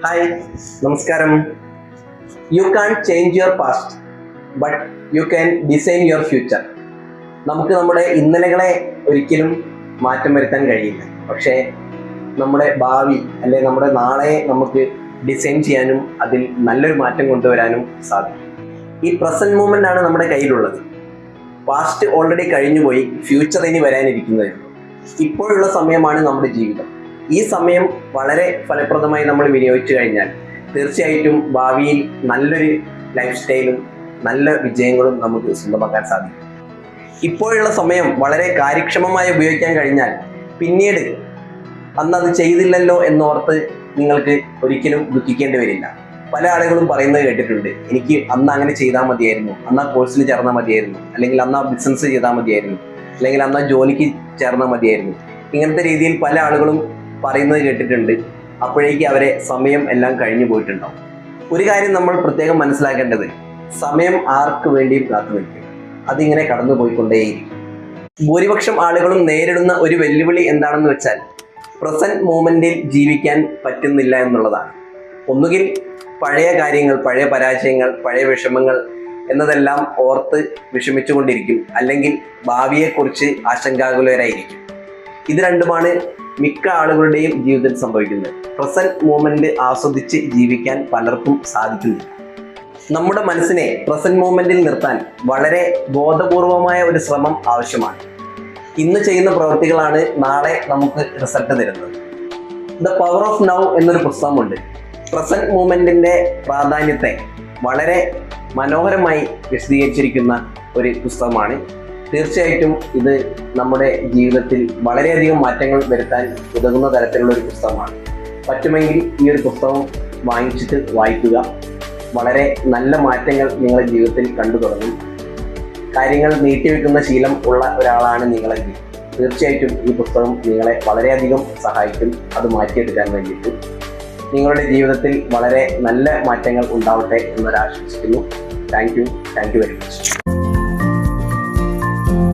Hi, നമസ്കാരം. You can't change your past, but you can design your future. നമുക്ക് നമ്മുടെ ഇന്നലകളെ ഒരിക്കലും മാറ്റം വരുത്താൻ കഴിയില്ല, പക്ഷേ നമ്മുടെ ഭാവി അല്ലെങ്കിൽ നമ്മുടെ നാളെ നമുക്ക് ഡിസൈൻ ചെയ്യാനും അതിൽ നല്ലൊരു മാറ്റം കൊണ്ടുവരാനും സാധിക്കും. ഈ പ്രസന്റ് മൂമെന്റ് ആണ് നമ്മുടെ കയ്യിലുള്ളത്. പാസ്റ്റ് ഓൾറെഡി കഴിഞ്ഞുപോയി, ഫ്യൂച്ചർ ഇനി വരാനിരിക്കുന്നതേ ഉള്ളൂ. ഇപ്പോഴുള്ള സമയമാണ് നമ്മുടെ ജീവിതം. ഈ സമയം വളരെ ഫലപ്രദമായി നമ്മൾ വിനിയോഗിച്ചു കഴിഞ്ഞാൽ തീർച്ചയായിട്ടും ഭാവിയിൽ നല്ലൊരു ലൈഫ് സ്റ്റൈലും നല്ല വിജയങ്ങളും നമുക്ക് സ്വന്തമാക്കാൻ സാധിക്കും. ഇപ്പോഴുള്ള സമയം വളരെ കാര്യക്ഷമമായി ഉപയോഗിക്കാൻ കഴിഞ്ഞാൽ പിന്നീട് അന്നത് ചെയ്തില്ലല്ലോ എന്നോർത്ത് നിങ്ങൾക്ക് ഒരിക്കലും ദുഃഖിക്കേണ്ടി വരില്ല. പല ആളുകളും പറയുന്നത് കേട്ടിട്ടുണ്ട്, എനിക്ക് അന്ന് അങ്ങനെ ചെയ്താൽ മതിയായിരുന്നു, അന്ന് ആ കോഴ്സിൽ ചേർന്നാൽ മതിയായിരുന്നു, അല്ലെങ്കിൽ അന്ന് ആ ബിസിനസ് ചെയ്താൽ മതിയായിരുന്നു, അല്ലെങ്കിൽ അന്ന് ആ ജോലിക്ക് ചേർന്നാൽ മതിയായിരുന്നു. ഇങ്ങനത്തെ രീതിയിൽ പല ആളുകളും പറയുന്നത് കേട്ടിട്ടുണ്ട്. അപ്പോഴേക്ക് അവരെ സമയം എല്ലാം കഴിഞ്ഞു പോയിട്ടുണ്ടാവും. ഒരു കാര്യം നമ്മൾ പ്രത്യേകം മനസ്സിലാക്കേണ്ടത്, സമയം ആർക്ക് വേണ്ടിയും കാത്തു നിൽക്കും, അതിങ്ങനെ കടന്നു പോയിക്കൊണ്ടേയിരിക്കും. ഭൂരിപക്ഷം ആളുകളും നേരിടുന്ന ഒരു വെല്ലുവിളി എന്താണെന്ന് വെച്ചാൽ പ്രസന്റ് മൂമെന്റിൽ ജീവിക്കാൻ പറ്റുന്നില്ല എന്നുള്ളതാണ്. ഒന്നുകിൽ പഴയ കാര്യങ്ങൾ, പഴയ പരാജയങ്ങൾ, പഴയ വിഷമങ്ങൾ എന്നതെല്ലാം ഓർത്ത് വിഷമിച്ചുകൊണ്ടിരിക്കും, അല്ലെങ്കിൽ ഭാവിയെക്കുറിച്ച് ആശങ്കാകുലരായിരിക്കും. ഇത് രണ്ടുമാണ് മിക്ക ആളുകളുടെയും ജീവിതത്തിൽ സംഭവിക്കുന്നത്. പ്രസന്റ് മൂമെന്റ് ആസ്വദിച്ച് ജീവിക്കാൻ പലർക്കും സാധിക്കുന്നില്ല. നമ്മുടെ മനസ്സിനെ പ്രസന്റ് മൂമെന്റിൽ നിർത്താൻ വളരെ ബോധപൂർവമായ ഒരു ശ്രമം ആവശ്യമാണ്. ഇന്ന് ചെയ്യുന്ന പ്രവൃത്തികളാണ് നാളെ നമുക്ക് റിസൾട്ട് തരുന്നത്. ദ പവർ ഓഫ് നൗ എന്നൊരു പുസ്തകമുണ്ട്. പ്രസന്റ് മൂമെന്റിന്റെ പ്രാധാന്യത്തെ വളരെ മനോഹരമായി വിശദീകരിച്ചിരിക്കുന്ന ഒരു പുസ്തകമാണ്. തീർച്ചയായിട്ടും ഇത് നമ്മുടെ ജീവിതത്തിൽ വളരെയധികം മാറ്റങ്ങൾ വരുത്താൻ ഉതകുന്ന തരത്തിലുള്ള ഒരു പുസ്തകമാണ്. പറ്റുമെങ്കിൽ ഈ ഒരു പുസ്തകം വാങ്ങിച്ചിട്ട് വായിക്കുക. വളരെ നല്ല മാറ്റങ്ങൾ നിങ്ങളുടെ ജീവിതത്തിൽ കണ്ടു തുടങ്ങും. കാര്യങ്ങൾ നീട്ടിവെക്കുന്ന ശീലം ഉള്ള ഒരാളാണ് നിങ്ങളെങ്കിൽ തീർച്ചയായിട്ടും ഈ പുസ്തകം നിങ്ങളെ വളരെയധികം സഹായിക്കും അത് മാറ്റിയെടുക്കാൻ വേണ്ടിയിട്ട്. നിങ്ങളുടെ ജീവിതത്തിൽ വളരെ നല്ല മാറ്റങ്ങൾ ഉണ്ടാവട്ടെ എന്നൊരാശംസിക്കുന്നു. Thank you very much.